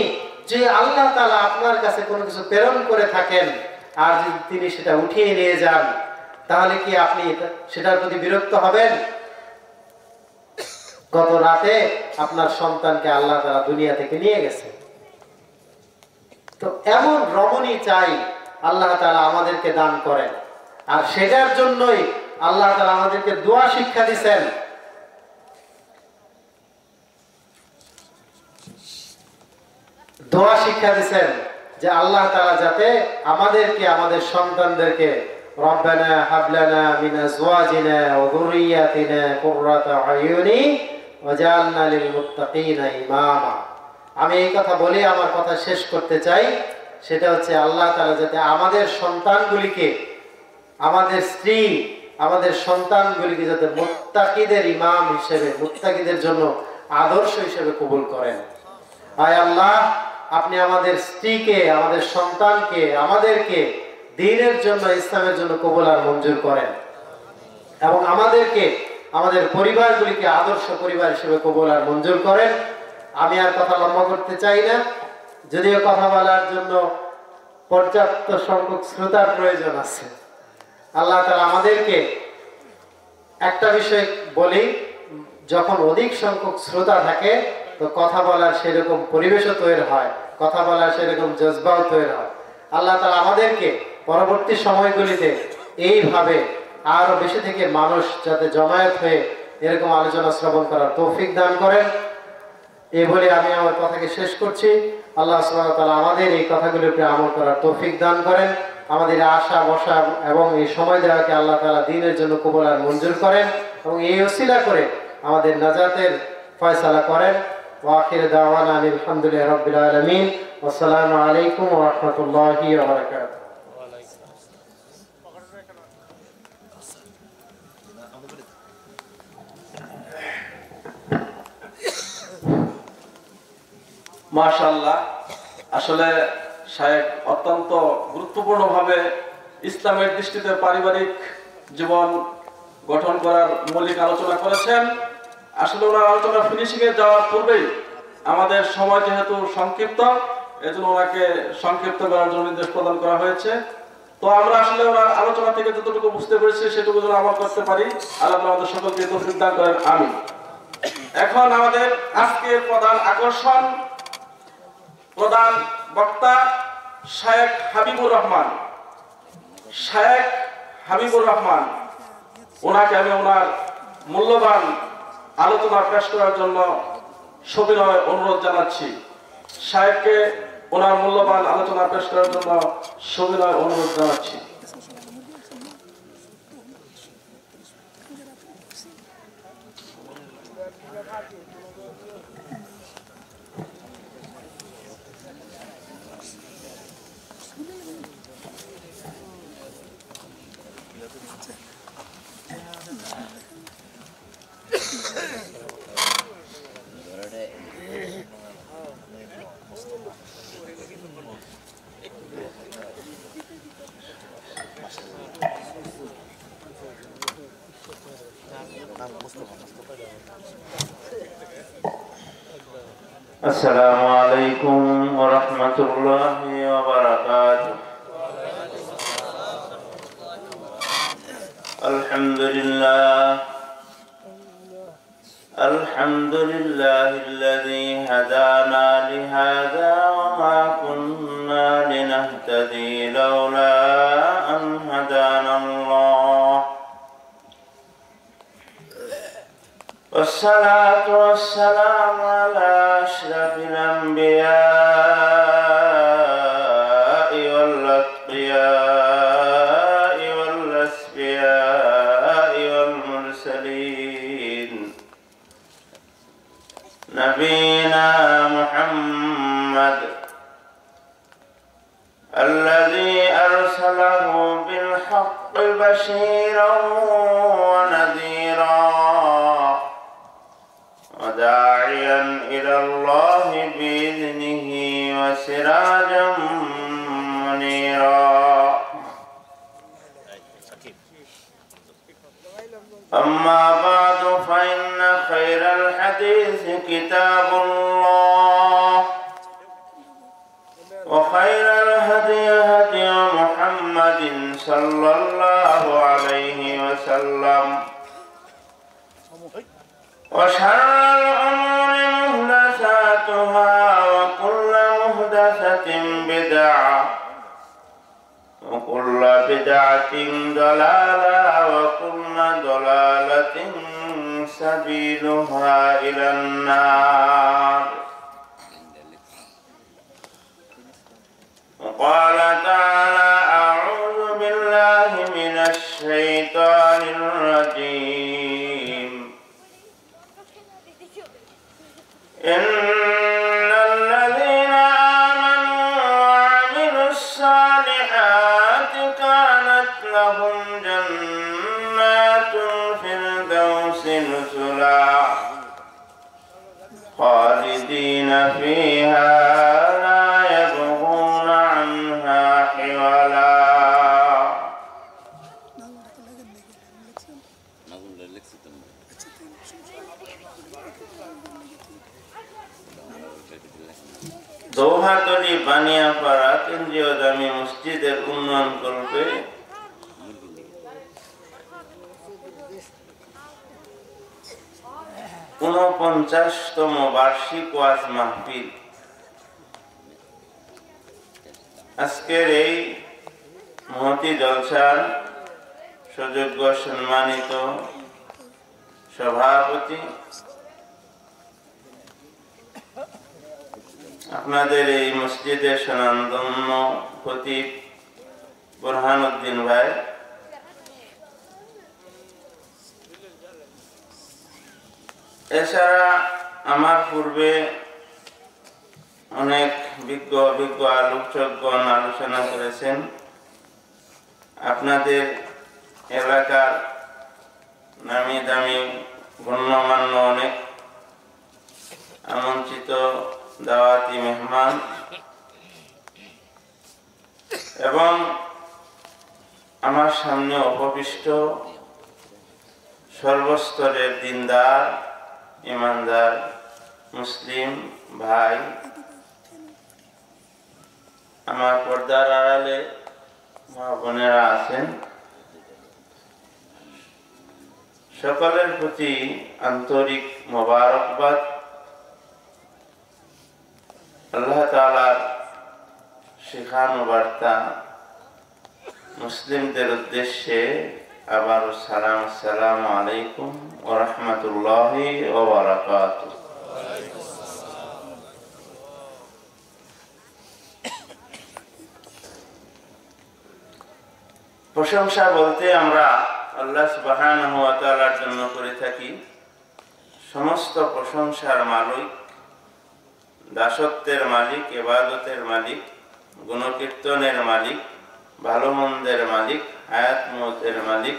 যে আল্লাহ তাআলা আপনার কাছে কোনো কিছু প্রেরণ করে থাকেন, আর যদি তিনি সেটা উঠিয়ে নিয়ে যান, তাহলে কি আপনি সেটার প্রতি বিরক্ত হবেন? গত রাতে আপনার সন্তানকে আল্লাহ তাআলা দুনিয়া থেকে নিয়ে গেছে। তো এমন রমণী চাই আল্লাহ তাআলা আমাদেরকে দান করেন, আর সেটার জন্যই আল্লাহ তাআলা আমাদেরকে দোয়া শিক্ষা দিয়েছেন। যে আল্লাহ তাআলা যাতে আমাদেরকে, আমাদের সন্তানদেরকে রব্বানা হাবলানা মিন আজওয়াজিনা ওয়া যুররিয়াতিনা কুররাতা আয়ুনি ওয়াজআলনা লিল মুত্তাকিনা ইমামা। আমি এই কথা বলে আমার কথা শেষ করতে চাই, সেটা হচ্ছে আল্লাহ তাআলা যাতে আমাদের সন্তানগুলিকে, আমাদের স্ত্রী, আমাদের সন্তানগুলিকে যাতে মুত্তাকিদের ইমাম হিসেবে, মুত্তাকিদের জন্য আদর্শ হিসেবে কবুল করেন। আয় আল্লাহ, আপনি আমাদের স্ত্রীকে, আমাদের সন্তানকে, আমাদেরকে দ্বীনের জন্য, ইসলামের জন্য কবুল আর মঞ্জুর করেন, এবং আমাদেরকে, আমাদের পরিবারগুলিকে আদর্শ পরিবার হিসেবে কবুল আর মঞ্জুর করেন। আমি আর কথা লম্বা করতে চাই না, যদিও কথা বলার জন্য পর্যাপ্ত সংখ্যক শ্রোতার প্রয়োজন আছে। আল্লাহ তাআলা আমাদেরকে, একটা বিষয় বলি, যখন অধিক সংখ্যক শ্রোতা থাকে তো কথা বলার সেরকম পরিবেশও তৈরি হয়, কথা বলার সেরকম জজবাও তৈরি হয়। আল্লাহ তাআলা আমাদেরকে পরবর্তী সময়গুলিতে এইভাবে আরো বেশি থেকে মানুষ যাতে জমায়েত হয়ে এরকম আলোচনা শ্রবণ করার তৌফিক দান করেন। এই বলে আমি আমার কথাকে শেষ করছি। আল্লাহ সুবহানাহু ওয়া তাআলা আমাদের এই কথাগুলোর উপরে আমল করার তৌফিক দান করেন, আমাদের আশা বসা এবং এই সময় দেওয়াকে আল্লাহ তাআলা দ্বীনের জন্য কবুল আর মঞ্জুর করেন, এবং এই ওসিলা করে আমাদের নাজাতের ফয়সালা করেন। ওয়া আখিরু দাওয়ানা আলহামদুলিল্লাহি রাব্বিল আলামিন। আসসালামু আলাইকুম ওয়া রাহমাতুল্লাহি ওয়া বারাকাতুহু। মাশাআল্লাহ, আসলে শায়েখ অত্যন্ত গুরুত্বপূর্ণভাবে ইসলামের দৃষ্টিতে পারিবারিক জীবন গঠন করার মৌলিক আলোচনা করেছেন। আসলে ওনার আলোচনা ফিনিশিংয়ে যাওয়ার পূর্বেই আমাদের সময় যেহেতু সংক্ষিপ্ত, এজন্য ওনাকে সংক্ষিপ্ত করার জন্য নির্দেশ প্রদান করা হয়েছে। তো আমরা আসলে ওনার আলোচনা থেকে যতটুকু বুঝতে পেরেছি সেটুকু যেন আমল করতে পারি, আল্লাহ আমাদের সকলকে তৌফিক দান করেন, আমিন। এখন আমাদের আজকের প্রধান আকর্ষণ, প্রধান বক্তা শায়েখ হাবিবুর রহমান। শায়েখ হাবিবুর রহমান, ওনাকে আমি ওনার মূল্যবান আলোচনা পেশ করার জন্য সবিনয় অনুরোধ জানাচ্ছি। শায়েখকে ওনার মূল্যবান আলোচনা পেশ করার জন্য সবিনয় অনুরোধ জানাচ্ছি। السلام عليكم ورحمة الله وبركاته. الحمد لله الذي هدانا لهذا وما كنا لنهتدي لولا أن هدانا الله، والصلاة والسلام على أشرف الأنبياء والأتقياء والأسفياء والمرسلين، نبينا محمد الذي أرسله بالحق بشيرا ونذيرا وداعيا إلى الله بإذنه وسراجا منيرا. أما بعد، فإن خير الحديث كتاب الله، وخير الهدي هدي محمد صلى الله عليه وسلم، وشر الأمور محدثاتها، وكل محدثة بدعة، وكل بدعة ضلالة، وكل ضلالة سبيلها إلى النار. وقال تعالى: أعوذ بالله من الشيطان الرجيم. إن الذين آمنوا وعملوا الصالحات كانت لهم جنات الفردوس نزلا خالدين فيها لا يبغون عنها حولا. দৌহাতলি বানিয়াপাড়া কেন্দ্রীয় জামি মসজিদের উন্নয়ন কল্পে ঊনপঞ্চাশতম বার্ষিক ওয়াজ মাহফিল। আজকের এই মহতি জলসার সুযোগ্য সম্মানিত সভাপতি, আপনাদের এই মসজিদের স্বনামধন্য খতিব বুরহানুদ্দিন ভাই, এছাড়া আমার পূর্বে অনেক বিজ্ঞ আলোচকগণ আলোচনা করেছেন। আপনাদের এলাকার নামি দামি গণ্যমান্য অনেক আমন্ত্রিত দাওয়াতি মেহমান এবং আমার সামনে উপবিষ্ট সর্বস্তরের দিনদার ইমানদার মুসলিম ভাই, আমার পর্দার আড়ালে মা বোনেরা আছেন, সকলের প্রতি আন্তরিক মোবারকবাদ। আল্লাহ তাআলার শিখানো বার্তা মুসলিমদের উদ্দেশ্যে আবারও সালাম, আসসালামু আলাইকুম ওয়া রাহমাতুল্লাহি ওয়া বারাকাতুহু। প্রশংসা বলতে আমরা আল্লাহ সুবহানাহু ওয়া তাআলার জন্য করে থাকি। সমস্ত প্রশংসার মালিক, দাসত্বের মালিক, ইবাদতের মালিক, গুণকীর্তনের মালিক, ভালো মন্দের মালিক, হায়াত মৌতের মালিক,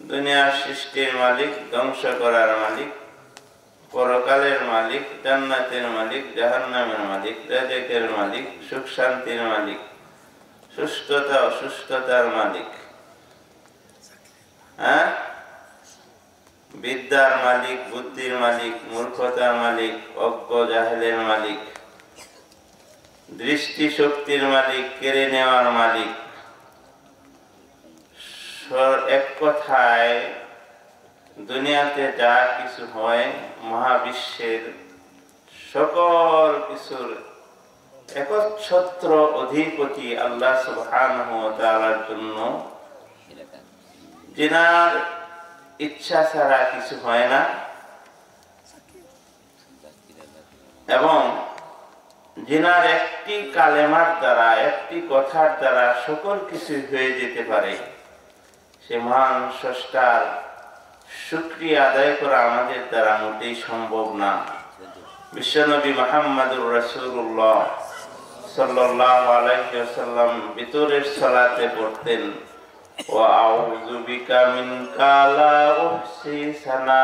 দুনিয়ার সৃষ্টির মালিক, ধ্বংস করার মালিক, পরকালের মালিক, জান্নাতের মালিক, জাহান্নামের মালিক, রিজিকের মালিক, সুখ শান্তির মালিক, সুস্থতা অসুস্থতার মালিক, বিদ্যার মালিক, বুদ্ধির মালিক, মূর্খতার মালিক, অজ্ঞ জাহেলের মালিক, দৃষ্টি শক্তির মালিক, কেড়ে নেওয়ার মালিক। এক কথায় দুনিয়াতে যা কিছু হয়, মহাবিশ্বের সকল কিছুর একচ্ছত্র অধিপতি আল্লাহ সুবহানাহু ওয়া তাআলার জন্য, যিনার ইচ্ছা ছাড়া কিছু হয় না এবং যিনার একটি কালেমার দ্বারা, একটি কথার দ্বারা সকল কিছু হয়ে যেতে পারে, সে মহান স্রষ্টার শুকরিয়া আদায় করা আমাদের দ্বারা মোটেই সম্ভব না। বিশ্বনবী মুহাম্মদুর রাসূলুল্লাহ সাল্লাল্লাহু আলাইহি ওয়াসাল্লাম ভিতরের সালাতে পড়তেন, ওয়া আউযু বিকা মিনকা লা উহসি সানা।